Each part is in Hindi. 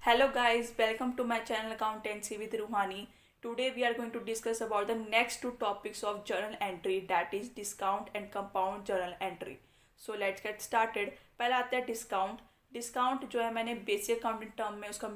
Hello guys, welcome to my channel Accountancy with Ruhani. Today we are going to discuss about the next two topics of journal entry, that is discount and compound journal entry. So let's get started. पहला आता है डिस्काउंट। डिस्काउंट जो है मैंने बेसिक अकाउंटिंग टर्म में उसका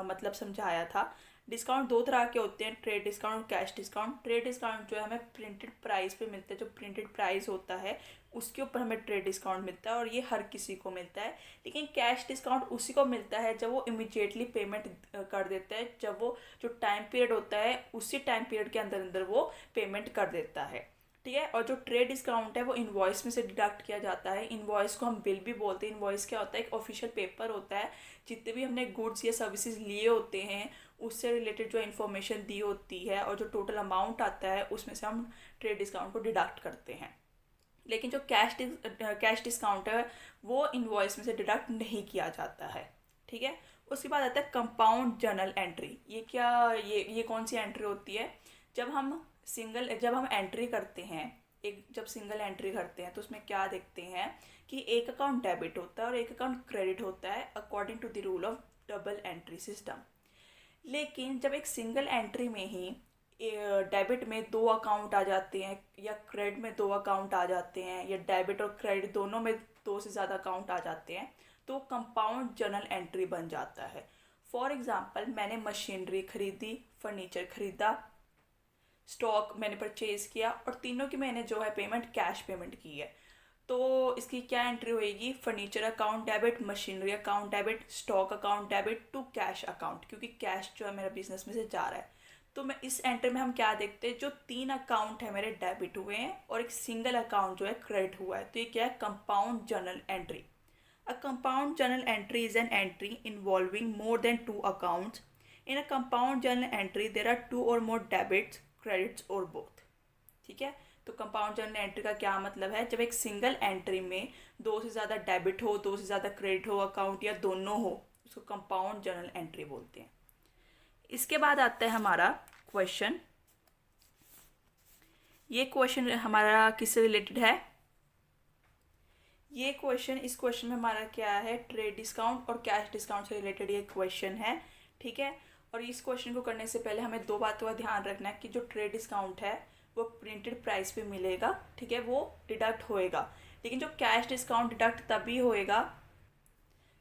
मतलब समझाया था। डिस्काउंट दो तरह के होते हैं, ट्रेड डिस्काउंट और कैश डिस्काउंट। ट्रेड डिस्काउंट जो है हमें प्रिंटेड प्राइस पे मिलता है, जो प्रिंटेड प्राइस होता है उसके ऊपर हमें ट्रेड डिस्काउंट मिलता है और ये हर किसी को मिलता है। लेकिन कैश डिस्काउंट उसी को मिलता है जब वो इमिजिएटली पेमेंट कर देता है, जब वो जो टाइम पीरियड होता है उसी टाइम पीरियड के अंदर अंदर वो पेमेंट कर देता है। ठीक है। और जो ट्रेड डिस्काउंट है वो इनवॉइस में से डिडक्ट किया जाता है। इनवॉइस को हम बिल भी बोलते हैं। इनवॉइस क्या होता है? एक ऑफिशियल पेपर होता है, जितने भी हमने गुड्स या सर्विसेज लिए होते हैं उससे रिलेटेड जो इन्फॉर्मेशन दी होती है और जो टोटल अमाउंट आता है उसमें से हम ट्रेड डिस्काउंट को डिडक्ट करते हैं। लेकिन जो कैश डिस्काउंट है वो इनवॉइस में से डिडक्ट नहीं किया जाता है। ठीक है। उसके बाद आता है कंपाउंड जर्नल एंट्री। ये क्या, ये कौन सी एंट्री होती है? जब हम एंट्री करते हैं, जब सिंगल एंट्री करते हैं तो उसमें क्या देखते हैं कि एक अकाउंट डेबिट होता है और एक अकाउंट क्रेडिट होता है according to the rule of double entry system. लेकिन जब एक सिंगल एंट्री में ही डेबिट में दो अकाउंट आ जाते हैं या क्रेडिट में दो अकाउंट आ जाते हैं या डेबिट और क्रेडिट दोनों में दो से ज़्यादा अकाउंट आ जाते हैं तो कंपाउंड जर्नल एंट्री बन जाता है। फॉर एग्ज़ाम्पल, मैंने मशीनरी खरीदी, फर्नीचर खरीदा, स्टॉक मैंने परचेज़ किया और तीनों की मैंने जो है पेमेंट कैश पेमेंट की है। तो इसकी क्या एंट्री होएगी? Furniture account debit, machinery account debit, stock account debit to cash account, क्योंकि कैश जो है मेरा बिजनेस में से जा रहा है। तो मैं इस एंट्री में हम क्या देखते हैं, जो तीन अकाउंट है मेरे डेबिट हुए हैं और एक सिंगल अकाउंट जो है क्रेडिट हुआ है, तो ये क्या है? Compound journal entry. A compound journal entry is an entry involving more than two accounts. In a compound journal entry there are two और मोर डेबिट्स, क्रेडिट्स और बोथ। ठीक है। तो कंपाउंड जर्नल एंट्री का क्या मतलब है? जब एक सिंगल एंट्री में दो से ज़्यादा डेबिट हो, दो से ज़्यादा क्रेडिट हो अकाउंट या दोनों हो, उसको कंपाउंड जर्नल एंट्री बोलते हैं। इसके बाद आता है हमारा क्वेश्चन। ये क्वेश्चन हमारा किससे रिलेटेड है? इस क्वेश्चन में हमारा क्या है? ट्रेड डिस्काउंट और कैश डिस्काउंट से रिलेटेड ये क्वेश्चन है। ठीक है। और इस क्वेश्चन को करने से पहले हमें दो बातों का ध्यान रखना है कि जो ट्रेड डिस्काउंट है वो प्रिंटेड प्राइस पे मिलेगा, ठीक है, वो डिडक्ट होएगा। लेकिन जो कैश डिस्काउंट डिडक्ट तभी होएगा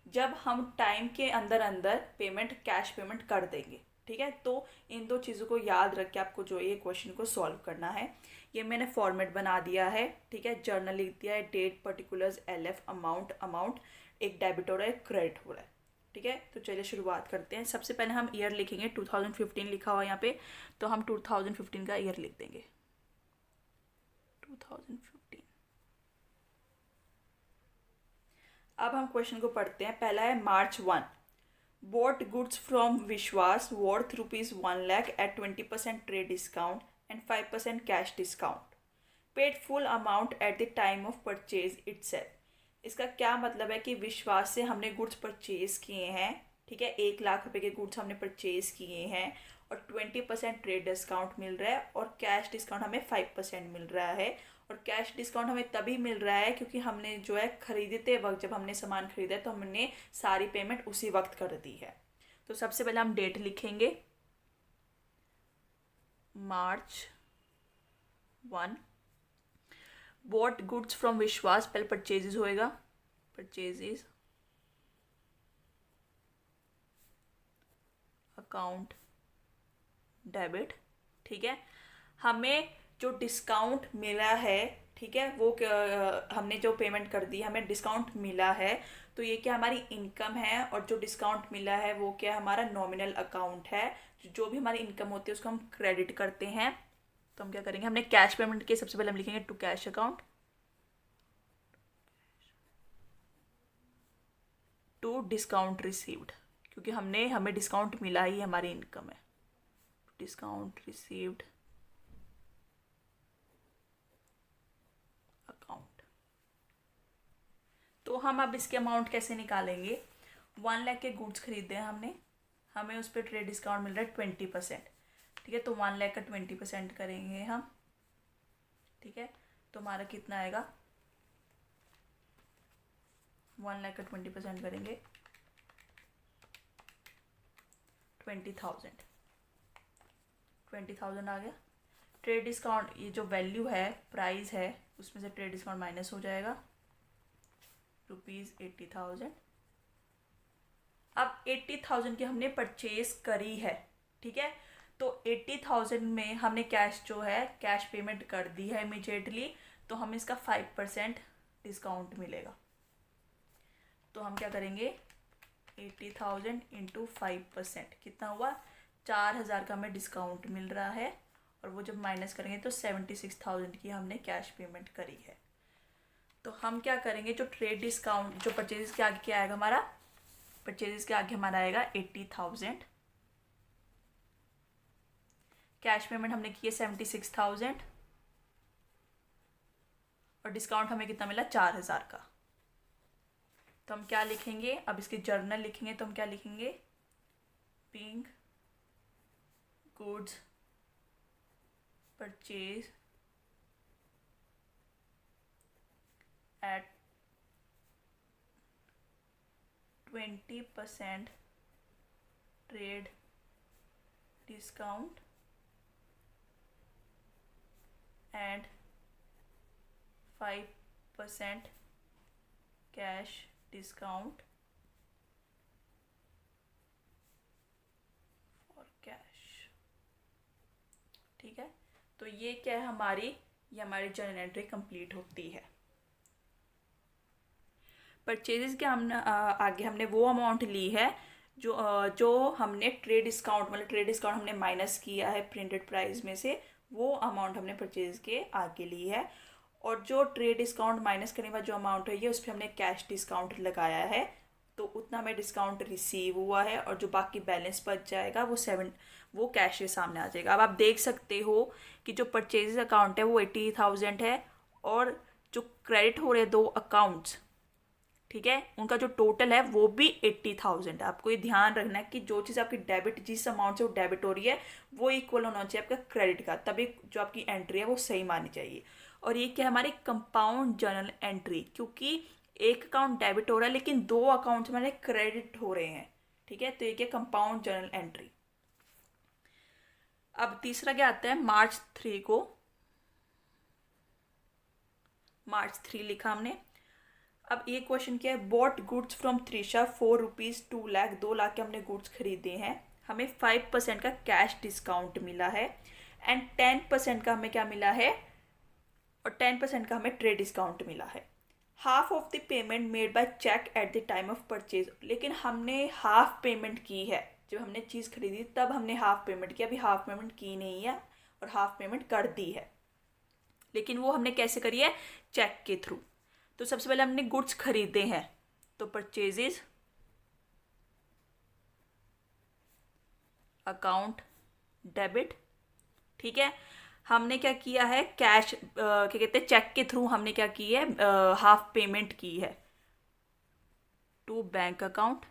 जब हम टाइम के अंदर अंदर पेमेंट कैश पेमेंट कर देंगे। ठीक है। तो इन दो चीज़ों को याद रख के आपको जो ये क्वेश्चन को सॉल्व करना है। ये मैंने फॉर्मेट बना दिया है। ठीक है। जर्नल लिख दिया है, डेट, पर्टिकुलर्स, एलएफ, अमाउंट, एक डेबिट हो रहा है, क्रेडिट हो रहा है। ठीक है। तो चलिए शुरुआत करते हैं। सबसे पहले हम ईयर लिखेंगे। 2015 लिखा हुआ यहाँ पे, तो हम 2015 का ईयर लिख देंगे, 2015। अब हम क्वेश्चन को पढ़ते हैं। पहला है March 1, bought goods from Vishwas worth ₹1 lakh at 20% trade discount and 5% cash discount. Paid full amount at the time of purchase itself. इसका क्या मतलब है कि विश्वास से हमने गुड्स परचेज किए हैं। ठीक है। 1 लाख रुपए के गुड्स हमने परचेज किए हैं और 20% ट्रेड डिस्काउंट मिल रहा है और कैश डिस्काउंट हमें 5% मिल रहा है। और कैश डिस्काउंट हमें तभी मिल रहा है क्योंकि हमने जो है खरीदते वक्त, जब हमने सामान खरीदा है तो हमने सारी पेमेंट उसी वक्त कर दी है। तो सबसे पहले हम डेट लिखेंगे, March 1। बॉट गुड्स फ्रॉम विश्वास, पहले परचेजेस होएगा, परचेजेस अकाउंट डेबिट। ठीक है। हमें जो डिस्काउंट मिला है, ठीक है, वो हमने जो पेमेंट कर दी, हमें डिस्काउंट मिला है, तो ये क्या हमारी इनकम है। और जो डिस्काउंट मिला है वो क्या हमारा नॉमिनल अकाउंट है। जो भी हमारी इनकम होती है उसको हम क्रेडिट करते हैं। तो हम क्या करेंगे? हमने कैश पेमेंट की, सबसे पहले हम लिखेंगे to cash account, to discount received, क्योंकि हमें डिस्काउंट मिला ही हमारी इनकम है। Discount received account. तो हम अब इसके अमाउंट कैसे निकालेंगे? 1 लाख के गुड्स खरीदे हैं हमने, हमें उस पर ट्रेड डिस्काउंट मिल रहा है 20%। ठीक है। तो 1 लाख का 20% करेंगे हम। ठीक है। तो हमारा कितना आएगा? 1 लाख का 20% करेंगे 20,000 आ गया। ट्रेड डिस्काउंट, ये जो वैल्यू है, प्राइस है, उसमें से ट्रेड डिस्काउंट माइनस हो जाएगा, ₹80,000। अब 80,000 की हमने परचेज करी है, ठीक है। तो 80,000 में हमने कैश जो है, कैश पेमेंट कर दी है इमीडिएटली, तो हमें इसका 5% डिस्काउंट मिलेगा। तो हम क्या करेंगे, 80,000 इंटू 5%, कितना हुआ, 4,000 का हमें डिस्काउंट मिल रहा है। और वो जब माइनस करेंगे तो 76,000 की हमने कैश पेमेंट करी है। तो हम क्या करेंगे, जो ट्रेड डिस्काउंट, जो परचेजेस के आगे क्या आएगा हमारा, परचेजेस के आगे हमारा आएगा 80,000, कैश पेमेंट हमने की है 76,000, और डिस्काउंट हमें कितना मिला, 4,000 का। तो हम क्या लिखेंगे, अब इसके जर्नल लिखेंगे, तो हम क्या लिखेंगे, being goods purchase at 20% trade discount and 5% cash discount for cash, ठीक है। तो ये क्या है हमारी, ये हमारी जर्नल एंट्री कंप्लीट होती है। परचेजेस के हमने आगे हमने वो अमाउंट ली है जो हमने ट्रेड डिस्काउंट, मतलब ट्रेड डिस्काउंट हमने माइनस किया है प्रिंटेड प्राइस में से, वो अमाउंट हमने परचेज के आगे ली है। और जो ट्रेड डिस्काउंट माइनस करने का जो अमाउंट है, ये उस पर हमने कैश डिस्काउंट लगाया है, तो उतना हमें डिस्काउंट रिसीव हुआ है। और जो बाकी बैलेंस बच जाएगा वो कैश के सामने आ जाएगा। अब आप देख सकते हो कि जो परचेजेस अकाउंट है वो 80,000 है, और जो क्रेडिट हो रहे 2 अकाउंट्स, ठीक है, उनका जो टोटल है वो भी 80,000 है। आपको ये ध्यान रखना है कि जो चीज़ आपकी डेबिट, जिस अमाउंट से वो डेबिट हो रही है, वो इक्वल होना चाहिए आपका क्रेडिट का, तभी जो आपकी एंट्री है वो सही मानी चाहिए। और ये क्या है, हमारी कंपाउंड जर्नल एंट्री, क्योंकि एक अकाउंट डेबिट हो रहा है लेकिन 2 अकाउंट्स हमारे क्रेडिट हो रहे हैं, ठीक है। तो ये क्या, कंपाउंड जर्नल एंट्री। अब तीसरा क्या आता है, मार्च 3 को, मार्च 3 लिखा हमने। अब ये क्वेश्चन क्या है, bought goods from Trisha ₹4, 2 lakh, 2 lakh के हमने गुड्स खरीदे हैं, हमें 5% का कैश डिस्काउंट मिला है, एंड 10% का हमें क्या मिला है, और 10% का हमें ट्रेड डिस्काउंट मिला है। Half of the payment made by cheque at the time of purchase, लेकिन हमने हाफ पेमेंट की है, जब हमने चीज़ खरीदी तब हमने हाफ पेमेंट की, अभी हाफ पेमेंट की नहीं है, और हाफ पेमेंट कर दी है। लेकिन वो हमने कैसे करी है, चेक के थ्रू। तो सबसे पहले हमने गुड्स खरीदे हैं, तो परचेजेस अकाउंट डेबिट, ठीक है। हमने क्या किया है, कैश क्या कहते हैं, चेक के थ्रू हमने क्या की है, हाफ पेमेंट की है to bank account.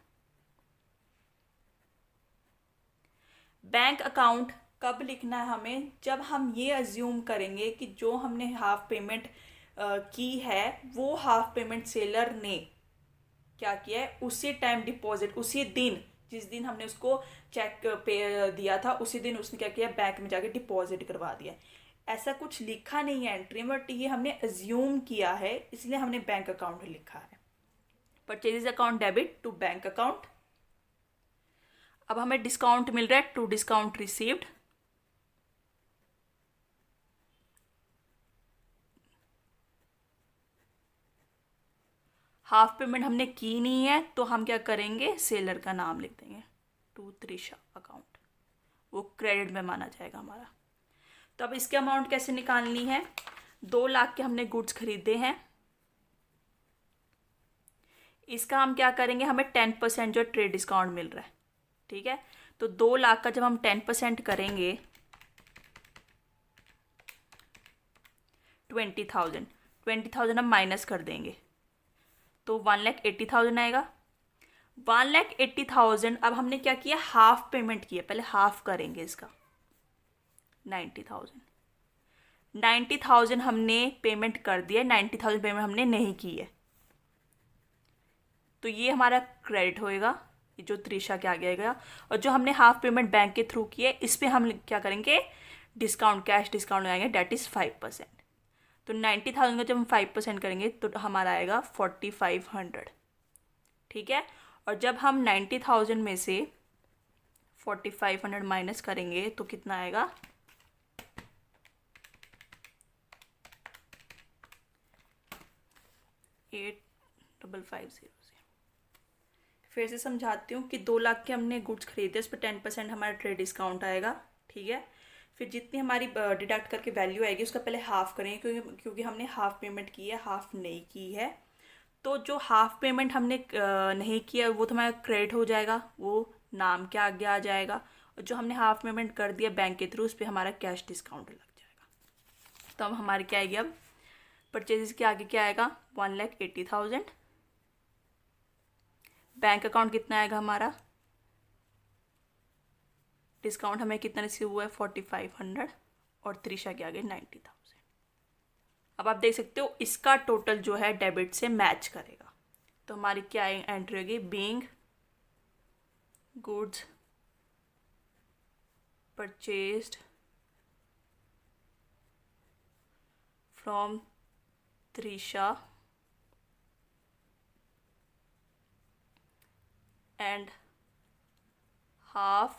Bank account कब लिखना है हमें, जब हम ये अज्यूम करेंगे कि जो हमने हाफ पेमेंट की है, वो हाफ पेमेंट सेलर ने क्या किया है, उसी टाइम डिपॉजिट, उसी दिन जिस दिन हमने उसको चेक पे दिया था, उसी दिन उसने क्या किया, बैंक में जाके डिपॉजिट करवा दिया। ऐसा कुछ लिखा नहीं है एंट्री में, बट ये हमने अज्यूम किया है, इसलिए हमने बैंक अकाउंट लिखा है। Purchases account debit to bank account. अब हमें डिस्काउंट मिल रहा है to discount received, half payment हमने की नहीं है, तो हम क्या करेंगे, सेलर का नाम लिख देंगे टू त्रिशा अकाउंट, वो क्रेडिट में माना जाएगा हमारा। तो अब इसके अमाउंट कैसे निकालनी है, 2 लाख के हमने गुड्स खरीदे हैं, इसका हम क्या करेंगे, हमें 10% जो ट्रेड डिस्काउंट मिल रहा है, ठीक है। तो 2 लाख का जब हम 10% करेंगे, 20,000 हम माइनस कर देंगे, तो 1,80,000 आएगा। 1,80,000 अब हमने क्या किया, हाफ पेमेंट किया, पहले हाफ करेंगे इसका, 90,000 हमने पेमेंट कर दिया, 90,000 पेमेंट हमने नहीं की है, तो ये हमारा क्रेडिट होएगा ये जो त्रिशा के आगे आएगा, और जो हमने हाफ पेमेंट बैंक के थ्रू की है इस पर हम क्या करेंगे, डिस्काउंट, कैश डिस्काउंट लगाएंगे, डेट इज़ 5%। तो 90,000 का जब हम 5% करेंगे तो हमारा आएगा 4,500। ठीक है, और जब हम 90,000 में से 4,500 माइनस करेंगे तो कितना आएगा, 8,550। फिर से समझाती हूँ कि 2 लाख के हमने गुड्स खरीदे, उस पर 10% हमारा ट्रेड डिस्काउंट आएगा। ठीक है, फिर जितनी हमारी डिडक्ट करके वैल्यू आएगी उसका पहले हाफ करेंगे, क्योंकि हमने हाफ पेमेंट की है, हाफ नहीं की है। तो जो हाफ पेमेंट हमने नहीं किया वो तो हमारा क्रेडिट हो जाएगा, वो नाम के आगे आ जाएगा, और जो हमने हाफ पेमेंट कर दिया बैंक के थ्रू उस पर हमारा कैश डिस्काउंट लग जाएगा। तो अब हमारी क्या आएगी, अब परचेजेस के आगे क्या आएगा, 1,80,000। बैंक अकाउंट कितना आएगा हमारा, डिस्काउंट हमें कितना रिसीव हुआ है, 4,500, और त्रिशा के आगे 90,000। अब आप देख सकते हो इसका टोटल जो है डेबिट से मैच करेगा। तो हमारी क्या एंट्री होगी, being goods purchased from Trisha and half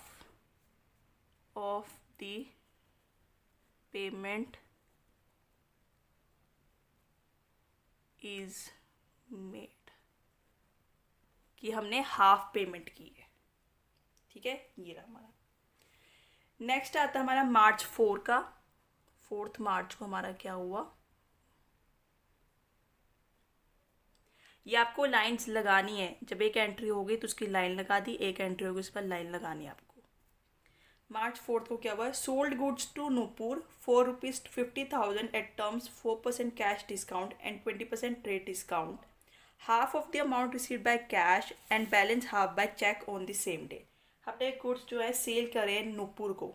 of the payment is made, कि हमने हाफ पेमेंट की है। ठीक है, ये रहा हमारा। नेक्स्ट आता है हमारा मार्च 4 का। 4 मार्च को हमारा क्या हुआ, ये आपको लाइंस लगानी है। जब एक एंट्री हो गई तो उसकी लाइन लगा दी, एक एंट्री हो गई उस पर लाइन लगानी है आपको। मार्च 4 को क्या हुआ, sold goods to Nupur for ₹50,000 at terms 4% cash discount and 20% trade discount, half of the amount received by cash and balance half by cheque on the same day. हमने गुड्स जो है सेल करे नूपुर को,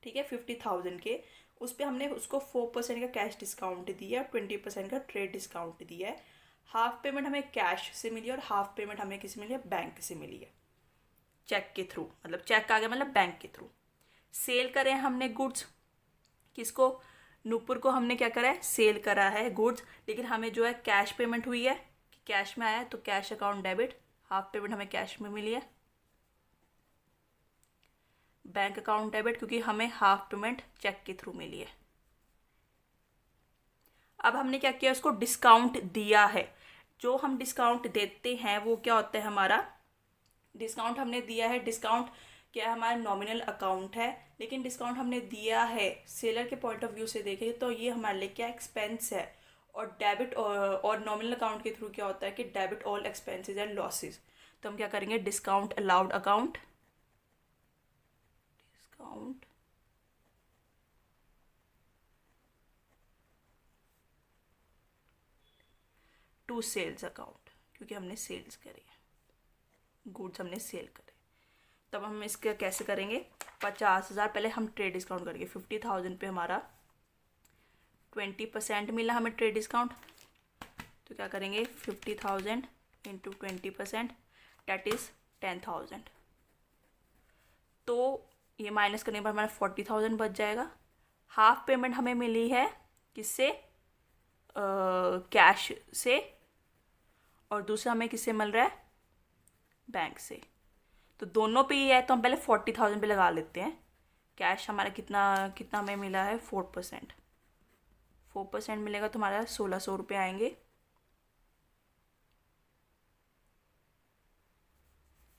ठीक है, 50,000 के, उस पर हमने उसको 4% का कैश डिस्काउंट दिया, 20% का ट्रेड डिस्काउंट दिया है। हाफ पेमेंट हमें कैश से मिली और हाफ पेमेंट हमें किसी मिली है, बैंक से मिली है, चेक के थ्रू, मतलब चेक आ गया मतलब बैंक के थ्रू। सेल करें हमने गुड्स, किसको, नूपुर को हमने क्या करा है, सेल करा है गुड्स, लेकिन हमें जो है कैश पेमेंट हुई है, कि कैश में आया है, तो cash account debit, half payment हमें कैश में मिली है, बैंक अकाउंट डेबिट क्योंकि हमें हाफ पेमेंट चेक के थ्रू मिली है। अब हमने क्या किया, उसको डिस्काउंट दिया है। जो हम डिस्काउंट देते हैं वो क्या होता है हमारा, डिस्काउंट हमने दिया है, डिस्काउंट क्या है, हमारा नॉमिनल अकाउंट है, लेकिन डिस्काउंट हमने दिया है सेलर के पॉइंट ऑफ व्यू से देखें तो ये हमारे लिए क्या एक्सपेंस है। और डेबिट और नॉमिनल अकाउंट के थ्रू क्या होता है कि debit all expenses and losses. तो हम क्या करेंगे, discount allowed account, discount to sales account, क्योंकि हमने सेल्स करी है, गुड्स हमने सेल करे। तब हम इसका कैसे करेंगे, 50,000 पहले हम ट्रेड डिस्काउंट करेंगे, 50,000 पे हमारा 20% मिला हमें ट्रेड डिस्काउंट, तो क्या करेंगे 50,000 इंटू 20%, डेट इज़ 10,000। तो ये माइनस करने पर हमारा 40,000 बच जाएगा। हाफ पेमेंट हमें मिली है किससे, कैश से, और दूसरा हमें किससे मिल रहा है, बैंक से। तो दोनों पे ही है तो हम पहले 40,000 पे लगा लेते हैं। कैश हमारा कितना कितना हमें मिला है, 4%, 4% मिलेगा तो हमारा 1,600 रुपये आएंगे।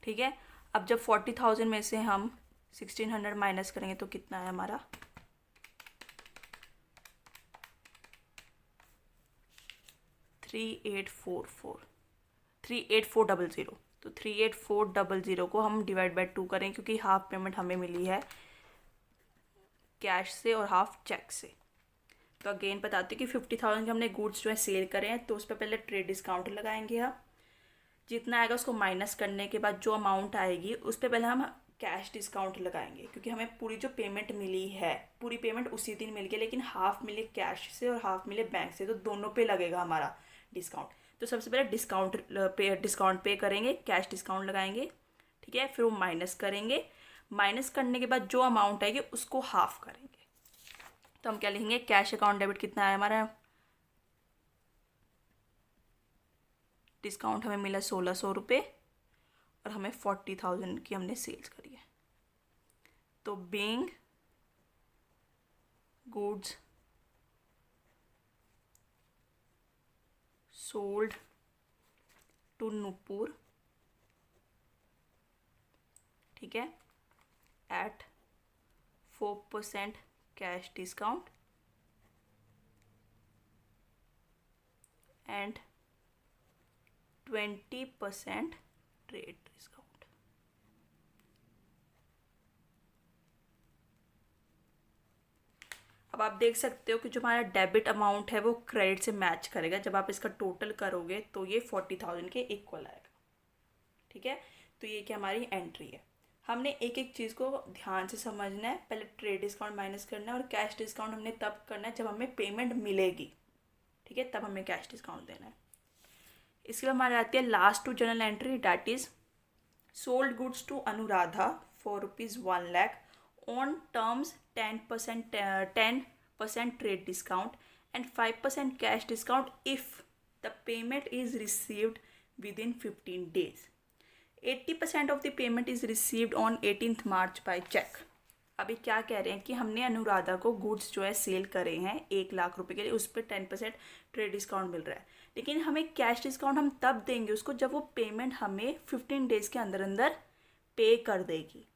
ठीक है, अब जब 40,000 में से हम 1,600 माइनस करेंगे तो कितना है हमारा, 38400। तो 38400 को हम डिवाइड बाय 2 करें, क्योंकि हाफ पेमेंट हमें मिली है कैश से और हाफ चेक से। तो अगेन बताती हूँ कि 50,000 के हमने गुड्स जो है सेल करें हैं, तो उस पर पहले ट्रेड डिस्काउंट लगाएंगे हम, जितना आएगा उसको माइनस करने के बाद जो अमाउंट आएगी उस पर पहले हम कैश डिस्काउंट लगाएंगे, क्योंकि हमें पूरी जो पेमेंट मिली है पूरी पेमेंट उसी दिन मिल गई, लेकिन हाफ मिले कैश से और हाफ मिले बैंक से, तो दोनों पे लगेगा हमारा डिस्काउंट। तो सबसे पहले डिस्काउंट पे करेंगे, कैश डिस्काउंट लगाएंगे, ठीक है। फिर वो माइनस करेंगे, माइनस करने के बाद जो अमाउंट आएगी उसको हाफ करेंगे। तो हम क्या लिखेंगे, कैश अकाउंट डेबिट कितना है हमारा, डिस्काउंट हमें मिला 1600 रुपये और हमें 40,000 की हमने सेल्स करी है। तो being goods sold to Nupur, ठीक है, at 4% cash discount and 20% trade discount. अब आप देख सकते हो कि जो हमारा डेबिट अमाउंट है वो क्रेडिट से मैच करेगा। जब आप इसका टोटल करोगे तो ये 40,000 के इक्वल आएगा, ठीक है। तो ये क्या हमारी एंट्री है। हमने एक एक चीज़ को ध्यान से समझना है। पहले ट्रेड डिस्काउंट माइनस करना है और कैश डिस्काउंट हमने तब करना है जब हमें पेमेंट मिलेगी, ठीक है, तब हमें कैश डिस्काउंट देना है। इसके बाद हमारे आती है last two journal entry, that is sold goods to Anuradha for ₹1 lakh on terms 10% trade discount and 5% cash discount if the payment is received within 15 days। 80% of the payment is received on 18th March by cheque. अभी क्या कह रहे हैं कि हमने अनुराधा को गुड्स जो है सेल करे हैं 1 लाख रुपए के लिए, उस पर 10% ट्रेड डिस्काउंट मिल रहा है, लेकिन हमें कैश डिस्काउंट हम तब देंगे उसको जब वो पेमेंट हमें 15 days के अंदर अंदर पे कर देगी।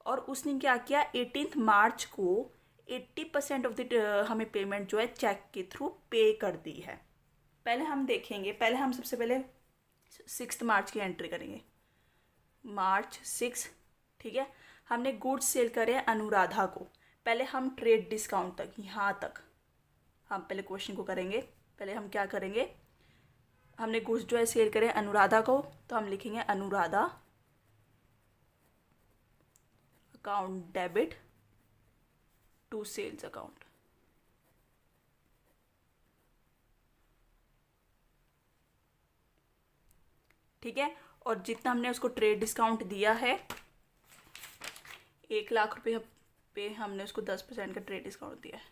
और उसने क्या किया, 18th March को 80% ऑफ द हमें पेमेंट जो है चेक के थ्रू पे कर दी है। पहले हम देखेंगे, पहले हम सबसे पहले 6 March की एंट्री करेंगे, March 6, ठीक है। हमने गुड्स सेल करे अनुराधा को। पहले हम ट्रेड डिस्काउंट तक, यहाँ तक हम पहले क्वेश्चन को करेंगे। पहले हम क्या करेंगे, हमने गुड्स जो है सेल करे अनुराधा को, तो हम लिखेंगे Anuradha account debit to sales account, ठीक है। और जितना हमने उसको ट्रेड डिस्काउंट दिया है 1 लाख रुपये पे, हमने उसको 10% का ट्रेड डिस्काउंट दिया है,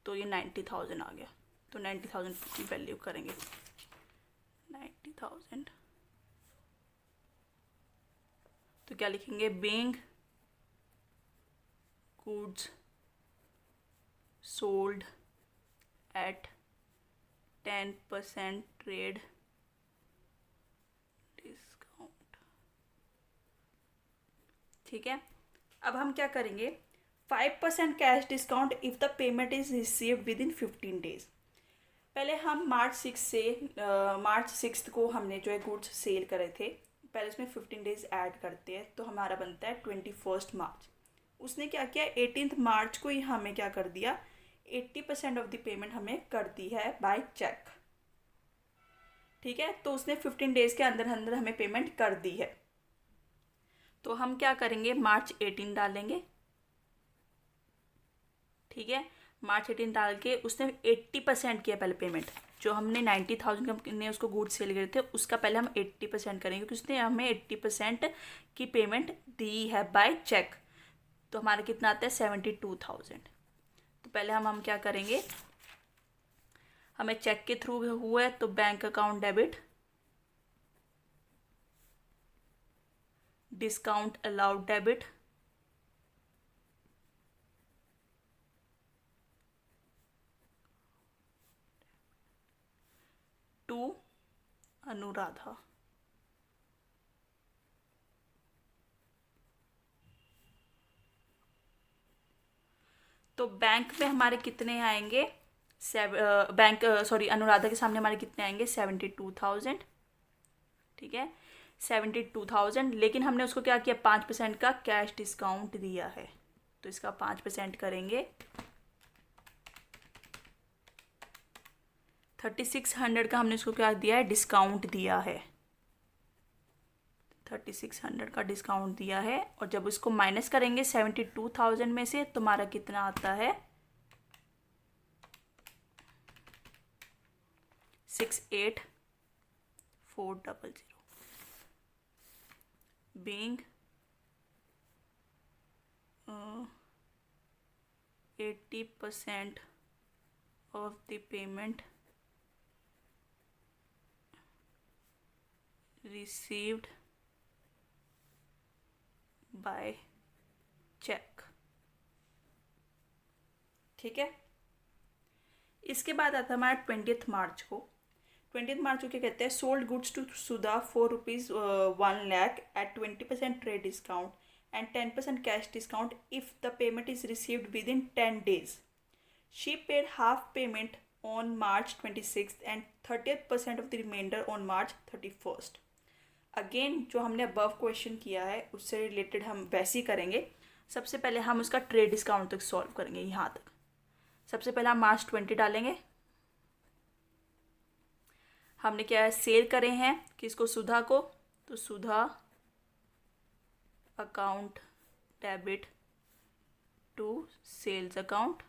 तो ये 90,000 आ गया। तो 90,000 की वैल्यू करेंगे 90,000, तो क्या लिखेंगे, being goods sold at 10% trade discount, ठीक है। अब हम क्या करेंगे, 5% cash discount if the payment is received within 15 days। पहले हम March 6 को हमने जो है गुड्स सेल करे थे, पहले उसमें 15 days ऐड करते हैं, तो हमारा बनता है 21st March। उसने क्या किया, 18th March को ही हमें क्या कर दिया, 80% ऑफ द पेमेंट हमें कर दी है बाय चेक, ठीक है। तो उसने 15 days के अंदर अंदर हमें पेमेंट कर दी है। तो हम क्या करेंगे, March 18 डालेंगे, ठीक है। March 18 डाल के उसने 80% किया पहले पेमेंट, जो हमने 90,000 का ने उसको गुड्स सेल करे थे उसका पहले हम 80% करेंगे, क्योंकि उसने हमें 80% की पेमेंट दी है बाय चेक। तो हमारा कितना आता है 72,000। तो पहले हम क्या करेंगे, हमें चेक के थ्रू हुआ है तो bank account debit discount allowed debit to Anuradha, तो बैंक में हमारे कितने आएंगे, अनुराधा के सामने हमारे कितने आएंगे 72,000, ठीक है 72,000। लेकिन हमने उसको क्या किया, 5% का कैश डिस्काउंट दिया है, तो इसका 5% करेंगे 3600 का हमने उसको क्या दिया है, डिस्काउंट दिया है, 3600 का डिस्काउंट दिया है। और जब उसको माइनस करेंगे 72,000 में से, तो हमारा कितना आता है 68,400. Being 80% of the payment received by check. ठीक है, इसके बाद आता है हमारा 20 मार्च को. 20 मार्च को क्या कहते हैं? Sold goods to Sudha for ₹1,00,000 at 20% trade discount and 10% cash discount if the payment is received within 10 days. She paid half payment on March 26 and 30% of the remainder on March 31. Again जो हमने अबव क्वेश्चन किया है उससे रिलेटेड हम वैसे ही करेंगे. सबसे पहले हम उसका ट्रेड डिस्काउंट तक सॉल्व करेंगे. यहाँ तक सबसे पहले हम March 20 डालेंगे. हमने क्या है? सेल करे हैं किसको? सुधा को. तो Sudha account debit to sales account.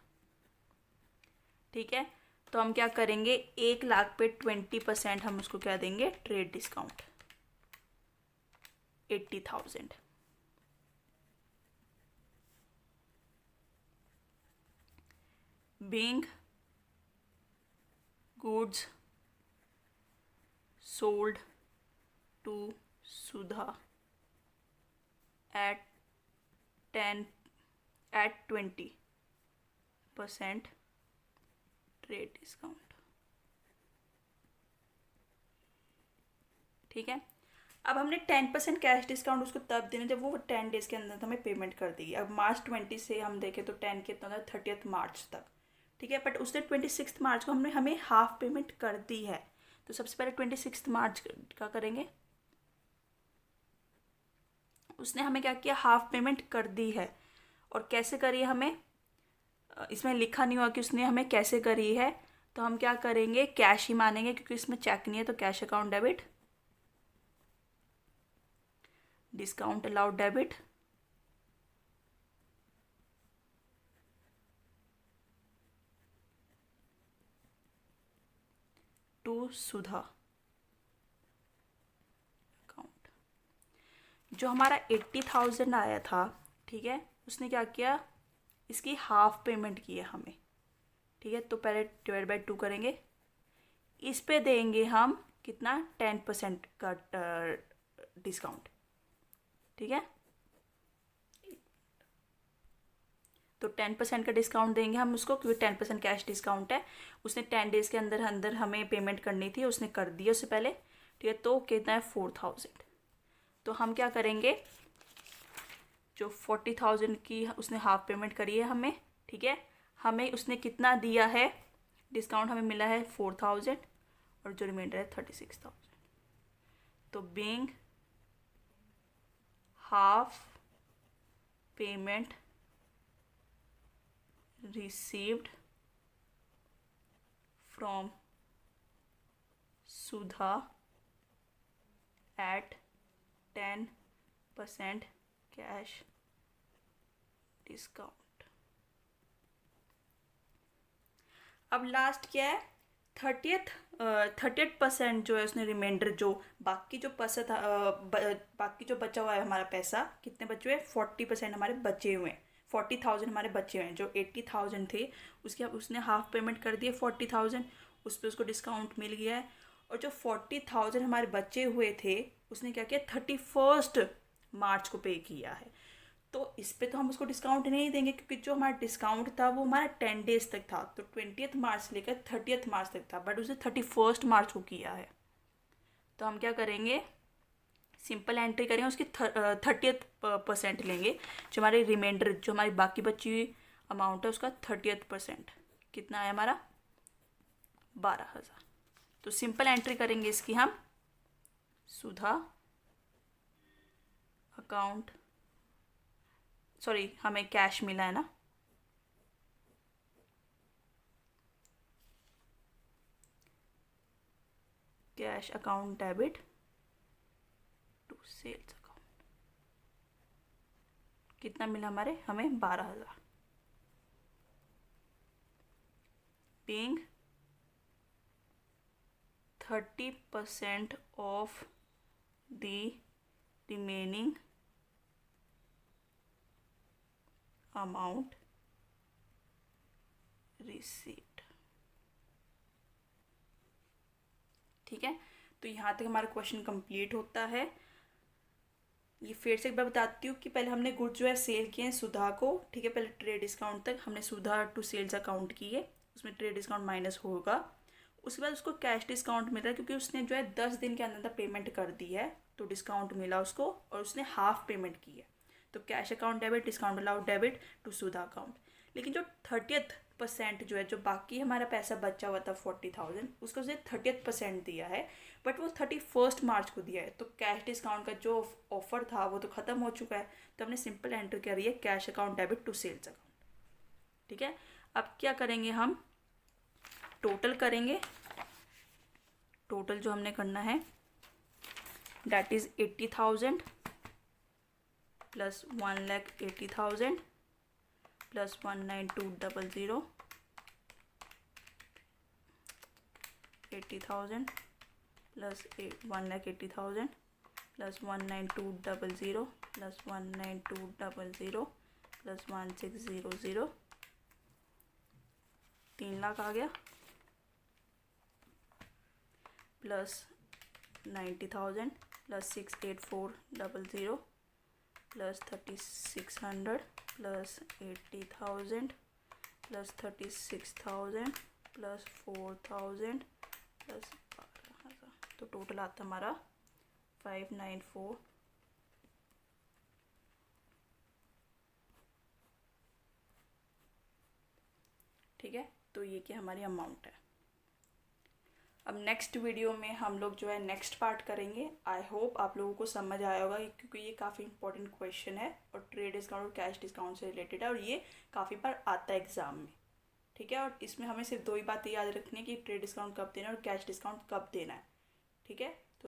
ठीक है, तो हम क्या करेंगे? 1,00,000 पे 20% हम उसको क्या देंगे? Trade discount 80,000. Being goods sold to Sudha at 20% trade discount. ठीक है, अब हमने 10% कैश डिस्काउंट उसको तब देना जब वो 10 days के अंदर हमें पेमेंट कर देगी. अब March 20 से हम देखें तो 10 कितना होता है? 30 मार्च तक. ठीक है, बट उसने 26 मार्च को हमें हाफ पेमेंट कर दी है. तो सबसे पहले 26 मार्च का करेंगे. उसने हमें क्या किया? हाफ पेमेंट कर दी है. और कैसे करी है? हमें इसमें लिखा नहीं हुआ कि उसने हमें कैसे करी है. तो हम क्या करेंगे? कैश ही मानेंगे क्योंकि इसमें चेक नहीं है. तो cash account debit, discount allowed debit, to Sudha account. जो हमारा 80,000 आया था, ठीक है, उसने क्या किया? इसकी हाफ पेमेंट की है हमें. ठीक है, तो पहले डिवाइड बाय 2 करेंगे. इस पे देंगे हम कितना? 10% का डिस्काउंट. ठीक है, तो 10% का डिस्काउंट देंगे हम उसको क्योंकि 10% कैश डिस्काउंट है. उसने 10 days के अंदर अंदर हमें पेमेंट करनी थी, उसने कर दी उससे पहले. ठीक है, तो कितना है? 4,000. तो हम क्या करेंगे? जो 40,000 की उसने हाफ पेमेंट करी है हमें. ठीक है, हमें उसने कितना दिया है? डिस्काउंट हमें मिला है 4,000 और जो रिमाइंडर है 36,000. तो being half payment received from Sudha at 10% cash discount. अब लास्ट क्या है? 30% जो है उसने रिमाइंडर जो बाकी जो बाकी जो बचा हुआ है हमारा पैसा. कितने बचे हुए? 40% हमारे बचे हुए हैं. 40,000 हमारे बचे हुए हैं. जो 80,000 थे उसके अब उसने हाफ पेमेंट कर दिए 40,000. उस पर उसको डिस्काउंट मिल गया है. और जो 40,000 हमारे बचे हुए थे उसने क्या किया? 31 मार्च को पे किया है. तो इस पे तो हम उसको डिस्काउंट नहीं देंगे क्योंकि जो हमारा डिस्काउंट था वो हमारा 10 days तक था. तो 20 मार्च से लेकर 30 मार्च तक था, बट उसने 31 मार्च को किया है. तो हम क्या करेंगे? सिंपल एंट्री करेंगे, उसकी 30% लेंगे. जो हमारे रिमाइंडर जो हमारी बाकी बची हुई अमाउंट है उसका 30% कितना है हमारा? 12,000. तो सिंपल एंट्री करेंगे इसकी हम. सुधा अकाउंट, सॉरी हमें कैश मिला है ना, cash account debit to sales account. कितना मिला हमें? 12,000. Being 30% of the remaining amount received. ठीक है, तो यहाँ तक हमारा क्वेश्चन कंप्लीट होता है। ये फिर से एक बार बताती हूँ कि पहले हमने गुड जो है सेल किए हैं सुधा को। ठीक है, पहले ट्रेड डिस्काउंट तक हमने सुधा टू सेल्स अकाउंट किए, उसमें ट्रेड डिस्काउंट माइनस होगा। उसके बाद उसको कैश डिस्काउंट मिल रहा है क्योंकि उसने जो है 10 दिन के अंदर पेमेंट कर दी है, तो डिस्काउंट मिला उसको और उसने हाफ पेमेंट की है। तो cash account debit, discount allowed debit to Sudha account. लेकिन जो 30% जो है, जो बाकी हमारा पैसा बचा हुआ था 40,000, उसको उसने 30% दिया है, बट वो 31 मार्च को दिया है। तो कैश डिस्काउंट का जो ऑफर था वो तो ख़त्म हो चुका है, तो हमने सिंपल एंटर करी है cash account debit to sales account. ठीक है, अब क्या करेंगे, हम टोटल करेंगे। टोटल जो हमने करना है that is 80,000 plus 1,80,000 plus 19200, 80,000 plus 1,80,000 plus 19200 plus 19200 plus 1600, 3 lakh आ गया, plus 90,000 plus 68400 plus 3600 plus 80,000 plus 36,000 plus 4,000 plus 12,000, तो टोटल आता हमारा 594। ठीक है, तो ये क्या हमारी अमाउंट है। अब नेक्स्ट वीडियो में हम लोग जो है नेक्स्ट पार्ट करेंगे। आई होप आप लोगों को समझ आया होगा क्योंकि ये काफ़ी इंपॉर्टेंट क्वेश्चन है और ट्रेड डिस्काउंट और कैश डिस्काउंट से रिलेटेड है और ये काफ़ी बार आता है एग्जाम में। ठीक है, और इसमें हमें सिर्फ 2 ही बातें याद रखनी है कि ट्रेड डिस्काउंट कब देना है और कैश डिस्काउंट कब देना है। ठीक है।